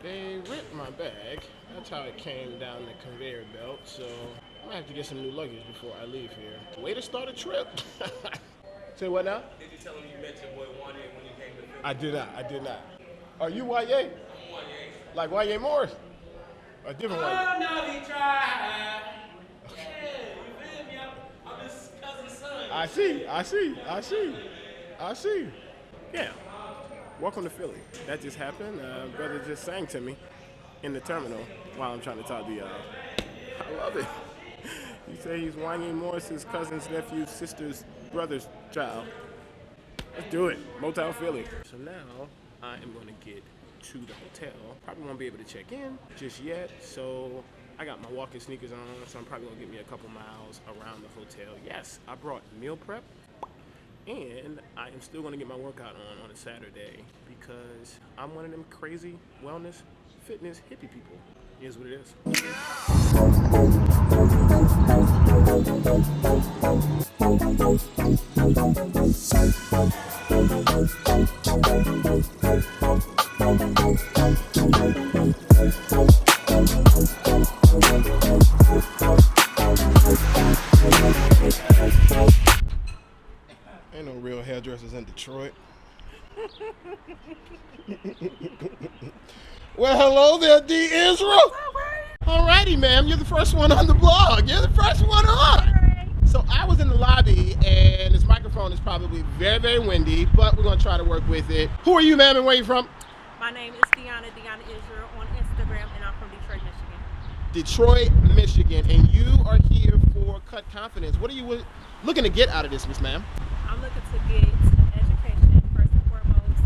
They ripped my bag. That's how it came down the conveyor belt. So I'm gonna have to get some new luggage before I leave here. Way to start a trip. Say what now? Did you tell him you met your boy Wanye when you came to Philly? I did not. Are you Wanye? Like Wanye Morris? A different Wanye? Oh, no, he tried. Yeah, you feel me? I'm his cousin's son. I see. Yeah. Welcome to Philly. That just happened. Brother just sang to me in the terminal while I'm trying to talk to y'all. I love it. You say he's Wanye Morris's cousin's nephew's sister's brother's child. Let's do it. Motel Philly. So now I am going to get to the hotel. Probably won't be able to check in just yet. So I got my walking sneakers on, so I'm probably going to get me a couple miles around the hotel. Yes, I brought meal prep. And I am still going to get my workout on a Saturday because I'm one of them crazy wellness, fitness, hippie people. Here's what it is. Ain't no real hairdressers in Detroit. Well, hello there, D. Israel. Alrighty, ma'am. You're the first one on the blog. You're the first one on. So I was in the lobby, and this microphone is probably very, very windy, but we're going to try to work with it. Who are you, ma'am, and where are you from? My name is Deanna Israel on Instagram, and I'm from Detroit, Michigan. Detroit, Michigan, and you are here for Cut Confidence. What are you looking to get out of this, Miss Ma'am? I'm looking to get education, first and foremost,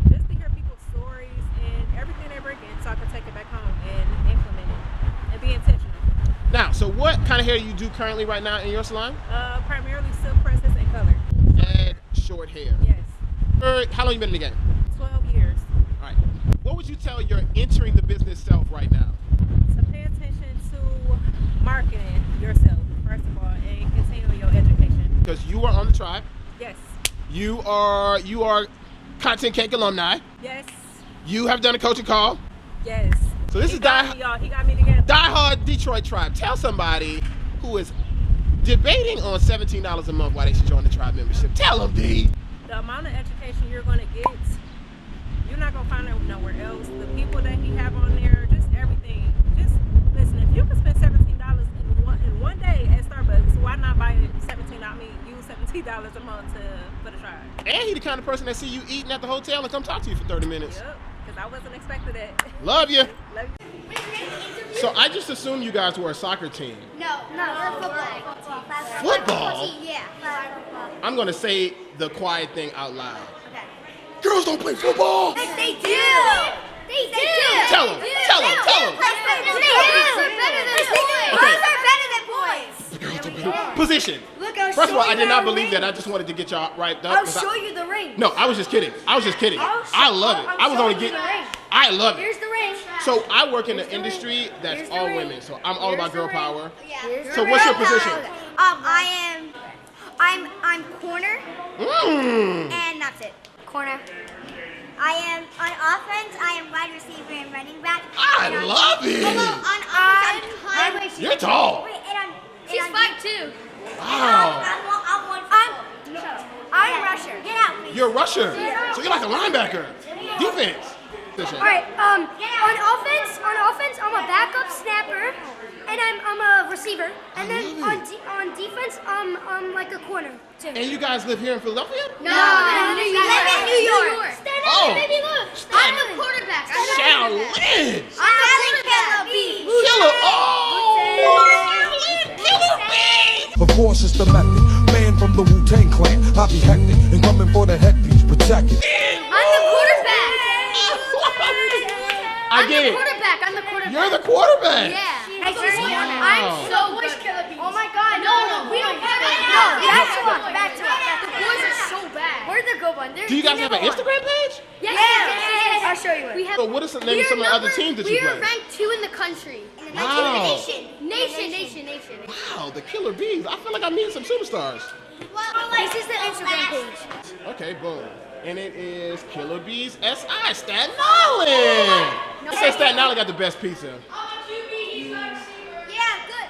just to hear people's stories and everything they bring in so I can take it back home and implement it and be intentional. Now, so what kind of hair do you do currently right now in your salon? Primarily silk presses and color. And short hair. Yes. How long you been in the game? 12 years. All right. What would you tell your entering the business self right now? So pay attention to marketing yourself, first of all, and continue your education. Because you are on the tribe. Yes. You are Content Cake alumni. Yes. You have done a coaching call. Yes. So this He is got me together. diehard Detroit tribe. Tell somebody who is debating on $17 a month why they should join the tribe membership. Tell them, D. The amount of education you're going to get, you're not going to find it nowhere else. The people that he have on there, just everything. Just listen, if you can spend $17 in one day at Starbucks, why not buy use $17 a month for the tribe? And he the kind of person that see you eating at the hotel and come talk to you for 30 minutes. Yep, because I wasn't expecting that. Love you. Love you. So I just assumed you guys were a soccer team. No, we're football. Football? Yeah. I'm going to say the quiet thing out loud. Okay. Girls don't play football. Yes, they do. They do. Tell them. Position. Look, I'll First of all, show I you did not the believe ring. that. I just wanted to get y'all right up. I'll show you the ring. No, I was just kidding. I love it. I was only getting. I love it. Here's the ring. So I work in an industry that's Here's the all ring. women. So I'm all about girl power. Yeah. So what's your position? I'm corner, and that's it. Corner. I am on offense. I am wide receiver and running back. I love it. On offense, You're tall. Wait, and She's 5'2". Wow. I'm rusher. Get out, please. You're a rusher. So you're like a linebacker. Defense. Position. All right. On offense, I'm a backup snapper, and I'm a receiver. And then on defense, I'm like a corner too. And you guys live here in Philadelphia? No, New York. Stand up, Oh. baby, look. I'm the quarterback. Shaolin. I'm Killer. Oh. Killer bees. Of course it's the method. Man from the Wu-Tang Clan. I be hectic and coming for the headpiece. Protect it. I'm the quarterback. I get it. I'm the quarterback. You're the quarterback. Yeah. Wow. I'm so much killer bees. Oh my God. No, we don't have it. No, back to us. The boys are so bad. We're the good one. Do you guys have an Instagram page? Yes. I'll show you it. We have. So what is the name of some of the other teams that you We are play? ranked 2 in the country. Wow. Nation. Wow, the Killer Bees. I feel like I'm meeting some superstars. This is the Instagram page. Okay, boom. And it is Killer Bees SI, Staten Island. I say Staten Island got the best pizza. Yeah, good.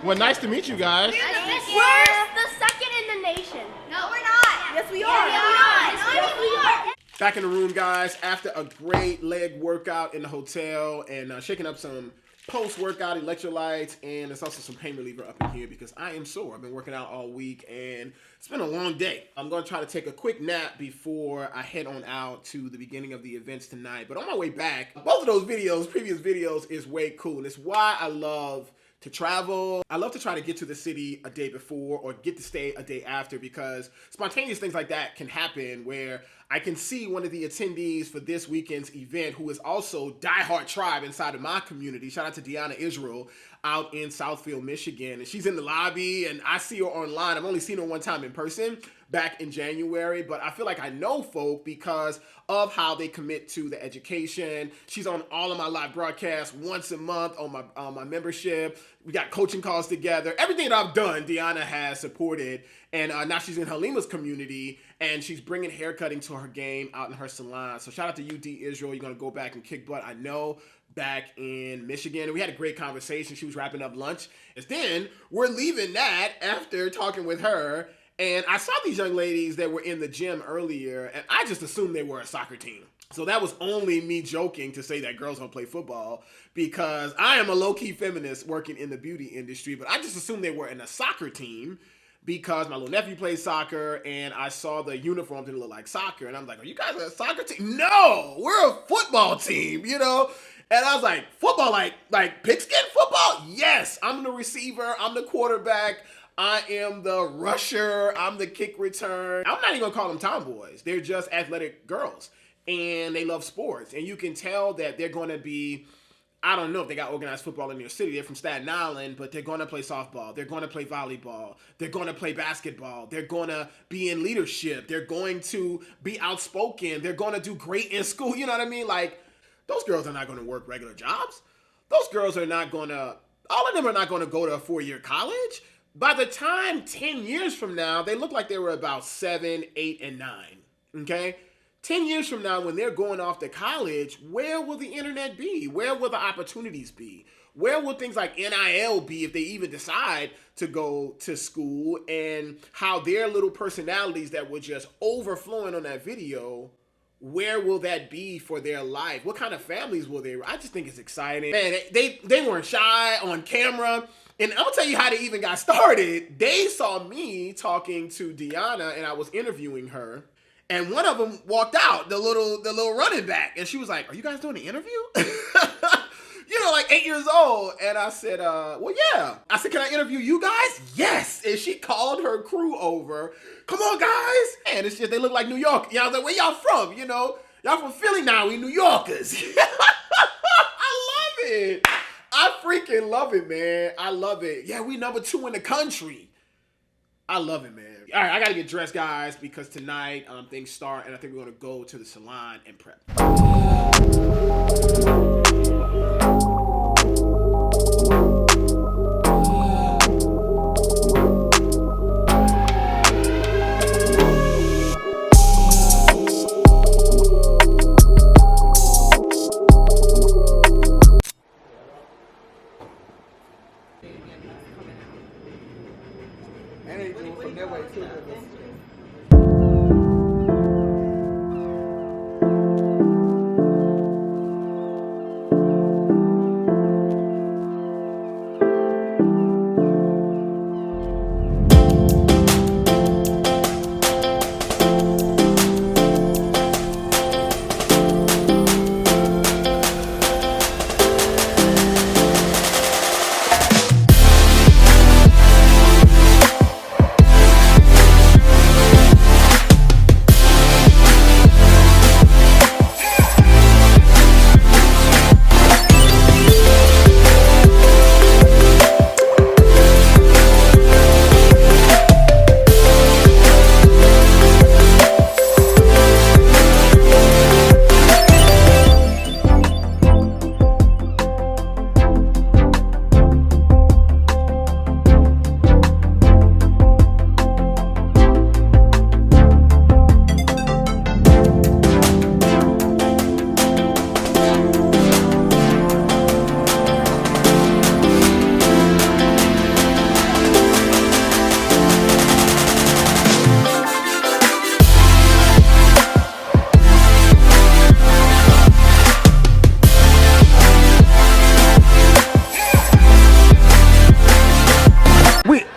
Well, nice to meet you guys. We're the second in the nation. No, we're not. Yes, we are. Yes, we are. Back in the room, guys, after a great leg workout in the hotel and shaking up some post-workout electrolytes, and there's also some pain reliever up in here because I am sore. I've been working out all week, and it's been a long day. I'm going to try to take a quick nap before I head on out to the beginning of the events tonight. But on my way back, both of those videos, previous videos, is way cool. And it's why I love to travel. I love to try to get to the city a day before or get to stay a day after, because spontaneous things like that can happen where I can see one of the attendees for this weekend's event who is also diehard tribe inside of my community. Shout out to Deanna Israel out in Southfield, Michigan. And she's in the lobby and I see her online. I've only seen her one time in person back in January, but I feel like I know folk because of how they commit to the education. She's on all of my live broadcasts once a month on my membership. We got coaching calls together. Everything that I've done, Deanna has supported. And now she's in HULLEMA's community and she's bringing haircutting to her game out in her salon. So shout out to you, D. Israel. You're going to go back and kick butt, I know, back in Michigan. And we had a great conversation. She was wrapping up lunch. And then we're leaving that after talking with her. And I saw these young ladies that were in the gym earlier, and I just assumed they were a soccer team. So that was only me joking to say that girls don't play football, because I am a low-key feminist working in the beauty industry, but I just assumed they were in a soccer team because my little nephew plays soccer, and I saw the uniform didn't look like soccer, and I'm like, are you guys a soccer team? No, we're a football team, you know? And I was like, football, like pigskin football? Yes, I'm the receiver, I'm the quarterback, I am the rusher, I'm the kick return. I'm not even gonna call them tomboys. They're just athletic girls and they love sports. And you can tell that they're gonna be, I don't know if they got organized football in their city. They're from Staten Island, but they're gonna play softball. They're gonna play volleyball. They're gonna play basketball. They're gonna be in leadership. They're going to be outspoken. They're gonna do great in school. You know what I mean? Like, those girls are not gonna work regular jobs. Those girls are not gonna, all of them are not gonna go to a 4-year college. By the time 10 years from now, they look like they were about 7, 8, and 9, okay? 10 years from now, when they're going off to college, where will the internet be? Where will the opportunities be? Where will things like NIL be if they even decide to go to school? And how their little personalities that were just overflowing on that video, where will that be for their life? What kind of families will they? I just think it's exciting. Man, they weren't shy on camera. And I'm gonna tell you how they even got started. They saw me talking to Deanna and I was interviewing her. And one of them walked out, the little running back. And she was like, are you guys doing an interview? You know, like 8 years old. And I said, well, yeah. I said, can I interview you guys? Yes. And she called her crew over. Come on, guys. And it's just, they look like New York. Yeah, I was like, where y'all from? You know, y'all from Philly now. We New Yorkers. I love it. I freaking love it, man. I love it. Yeah, we number 2 in the country. I love it, man. All right, I got to get dressed, guys, because tonight things start, and I think we're going to go to the salon and prep.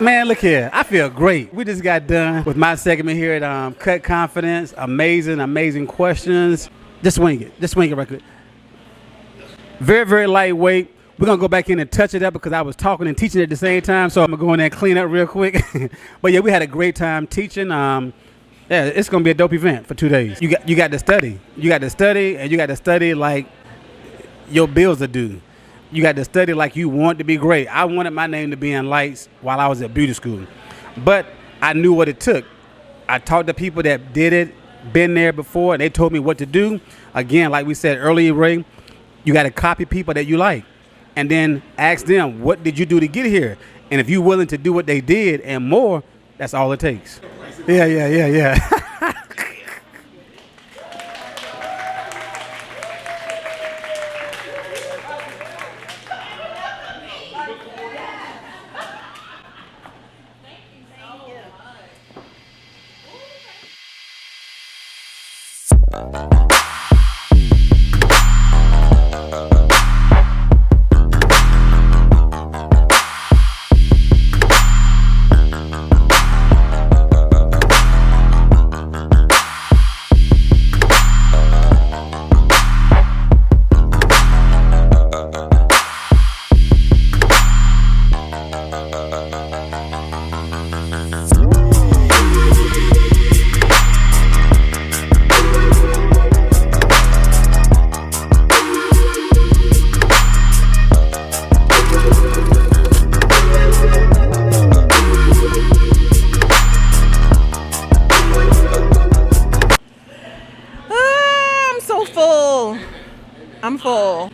Man, look here. I feel great. We just got done with my segment here at Cut Confidence. Amazing questions. Just swing it right quick. Very, very lightweight. We're going to go back in and touch it up because I was talking and teaching at the same time. So I'm going to go in there and clean up real quick. But yeah, we had a great time teaching. Yeah, it's going to be a dope event for 2 days. You got to study. You got to study, and you got to study like your bills are due. You got to study like you want to be great. I wanted my name to be in lights while I was at beauty school. But I knew what it took. I talked to people that did it, been there before, and they told me what to do. Again, like we said earlier, Ray, you got to copy people that you like. And then ask them, what did you do to get here? And if you're willing to do what they did and more, that's all it takes. Yeah. I'm full.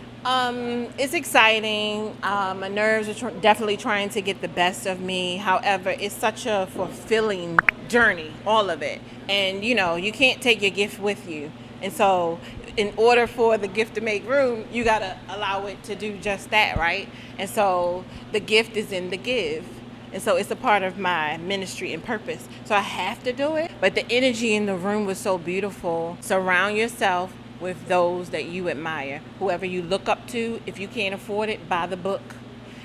It's exciting. My nerves are definitely trying to get the best of me. However, it's such a fulfilling journey, all of it. And you know, you can't take your gift with you. And so in order for the gift to make room, you gotta allow it to do just that, right? And so the gift is in the give. And so it's a part of my ministry and purpose. So I have to do it. But the energy in the room was so beautiful. Surround yourself with those that you admire. Whoever you look up to, if you can't afford it, buy the book.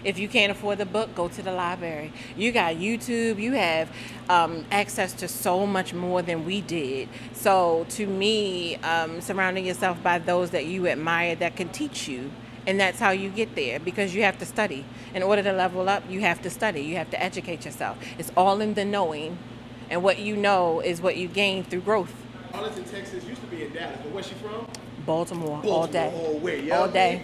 If you can't afford the book, go to the library. You got YouTube, you have access to so much more than we did. So to me, surrounding yourself by those that you admire that can teach you. And that's how you get there, because you have to study. In order to level up, you have to study. You have to educate yourself. It's all in the knowing. And what you know is what you gain through growth. Arlington, Texas used to be in Dallas, but where's she from? Baltimore, all day. Oh, wait, yeah. All day.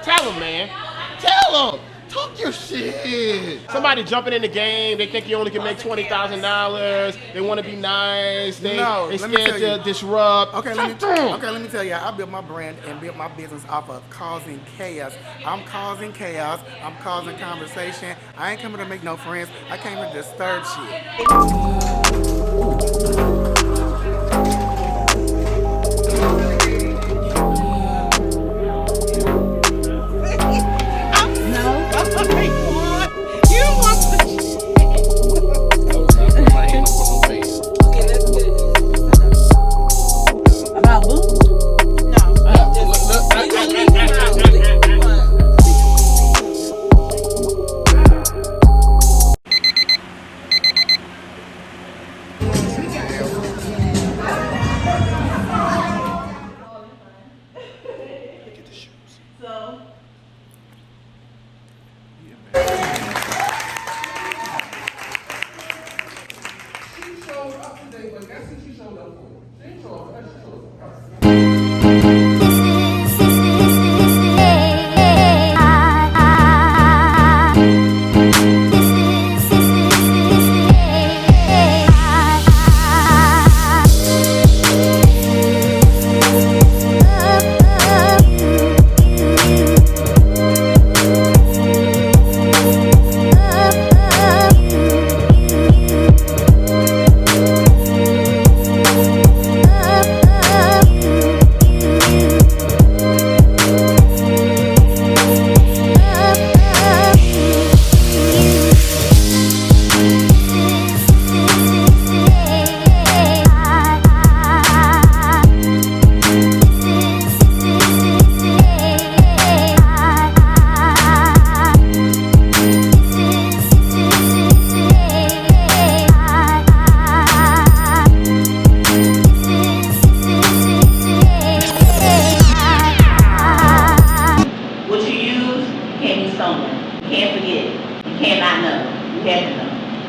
Tell them, man. Tell them. Talk your shit. Somebody jumping in the game, they think you only can make $20,000. They want to be nice. They scared to disrupt. Okay, let me tell you. I built my brand and built my business off of causing chaos. I'm causing chaos. I'm causing conversation. I ain't coming to make no friends. I came to disturb shit.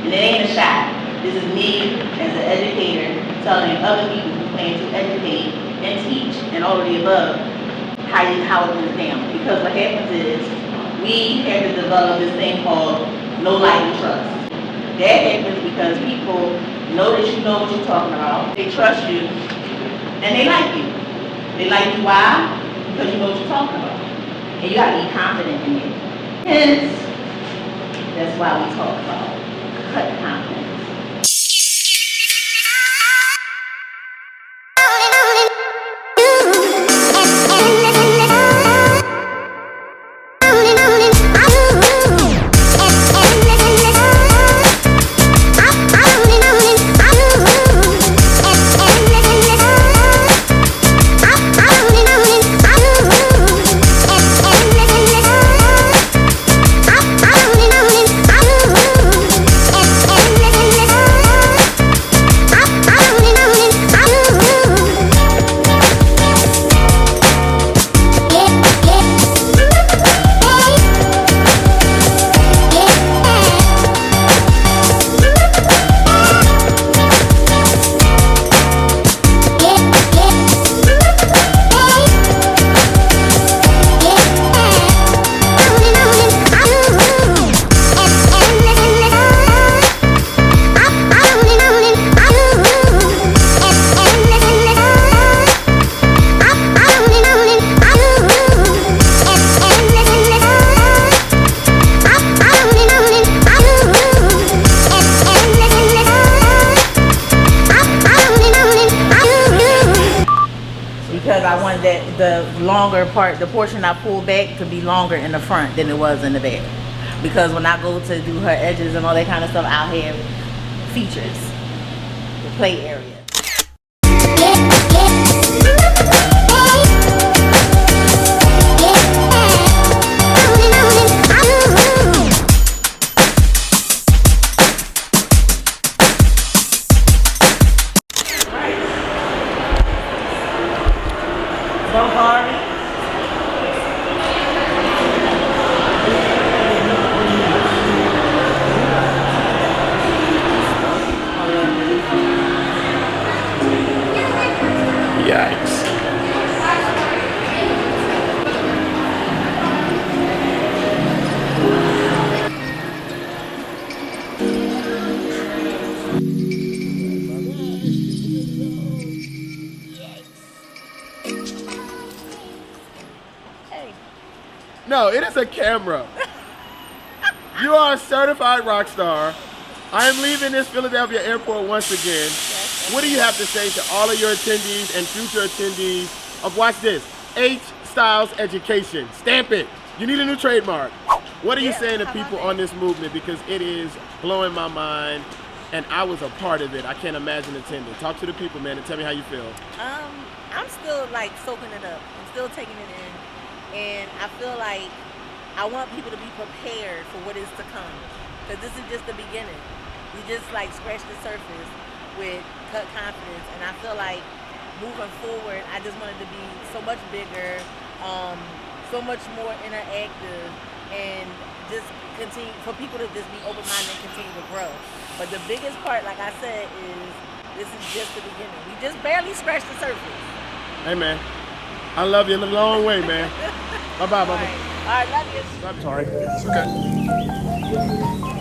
And it ain't a shot. This is me as an educator telling other people who plan to educate and teach and all of the above how it goes down. Because what happens is we have to develop this thing called no like and trust. That happens because people know that you know what you're talking about. They trust you and they like you. They like you why? Because you know what you're talking about. And you gotta be confident in it. Hence, that's why we talk about cut confidence. Because I wanted the longer part, the portion I pulled back to be longer in the front than it was in the back. Because when I go to do her edges and all that kind of stuff, I'll have features, the play area. Yikes. No, it is a camera. You are a certified rock star. I am leaving this Philadelphia airport once again. What do you have to say to all of your attendees and future attendees of, watch this, H Styles Education? Stamp it. You need a new trademark. What are you saying to people on this movement? Because it is blowing my mind, and I was a part of it. I can't imagine attending. Talk to the people, man, and tell me how you feel. I'm still like soaking it up. I'm still taking it in. And I feel like I want people to be prepared for what is to come. Because this is just the beginning. We just like scratched the surface with cut confidence. And I feel like moving forward, I just want it to be so much bigger, so much more interactive, and just continue for people to just be open-minded and continue to grow. But the biggest part, like I said, is this is just the beginning. We just barely scratched the surface. Hey, man. I love you in a long way, man. Bye-bye, Bubba. All right, love you. I'm sorry. It's okay.